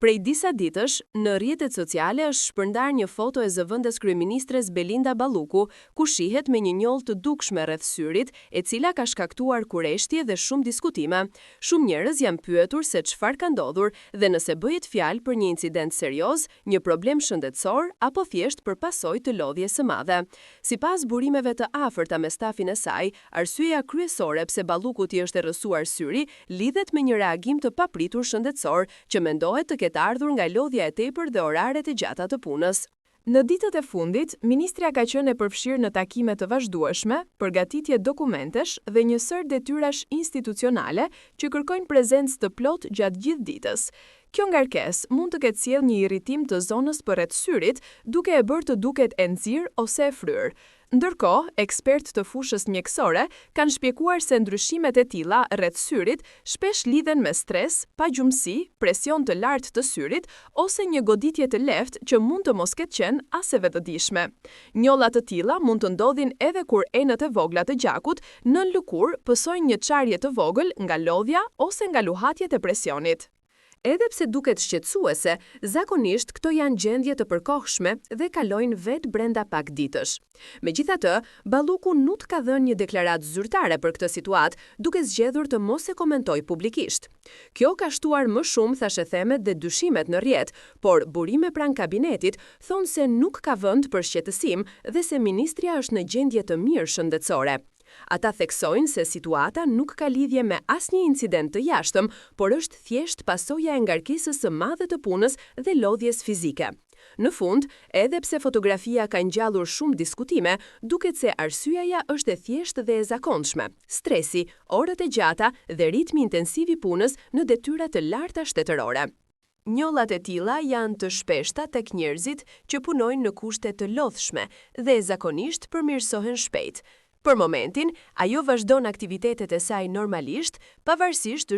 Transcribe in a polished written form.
Prej disa ditësh, në rrjetet sociale është shpërndar një foto e zëvendës kryeministres Belinda Balluku, ku shihet me një njollë të dukshme rreth syrit, e cila ka shkaktuar kurreshtje dhe shumë diskutime. Shumë njerëz janë pyetur se çfarë ka ndodhur dhe nëse bëhet fjalë për një incident serioz, një problem shëndetësor apo thjesht për pasojë të lodhjes së madhe. Sipas burimeve të afërta me stafin e saj, arsyeja kryesore pse Ballukut i është errësuar syri lidhet me një reagim të papritur shëndetësor që mendohet të ketë ardhur nga lodhja e tepër dhe oraret e gjata të punës. Në ditët e fundit, ministrja ka qenë e përfshirë në takime të vazhdueshme, përgatitje dokumentesh dhe një sër detyrash institucionale që kërkojnë prezencë të plot gjatë gjithë ditës. Kjo ngarkesë mund të ketë sjellë një irritim të zonës përreth syrit, duke e bërë të duket e nxirr ose e fryrë. Ndërkohë, ekspertë të fushës mjekësore kanë shpjeguar se ndryshimet e tilla rreth syrit shpesh lidhen me stres, pagjumësi, presion të lartë të syrit ose një goditje të lehtë që mund të mos ketë qenë as e vetëdijshme. Njolla të tilla mund të ndodhin edhe kur enët e vogla të gjakut nën lëkurë pësojnë një çarje të vogël nga lodhja ose nga luhatjet e presionit. Edhe pse duket shqetësuese, zakonisht këto janë gjendje të përkohshme dhe kalojnë vetë brenda pak ditësh. Megjithatë, Balluku nuk ka dhënë një deklaratë zyrtare për këtë situatë, duke zgjedhur të mos e komentojë publikisht. Kjo ka shtuar më shumë thashethemet dhe dyshimet në rrjet, por burime pranë kabinetit thonë se nuk ka vend për shqetësim dhe se ministrja është në gjendje të mirë shëndetësore. Ata theksojnë se situata nuk ka lidhje me asnjë incident të jashtëm, por është thjesht pasoja e ngarkesës së madhe të punës dhe lodhjes fizike. Në fund, edhe pse fotografia ka ngjallur shumë diskutime, duket se arsyeja është e thjeshtë dhe e zakonshme: stresi, orët e gjata dhe ritmi intensiv i punës në detyra të larta shtetërore. Njollat e tilla janë të shpeshta tek njerëzit që punojnë në kushte të lodhshme dhe zakonisht përmirësohen shpejt. Për momentin, ajo vazhdon aktivitetet e saj normalisht, pavarësisht të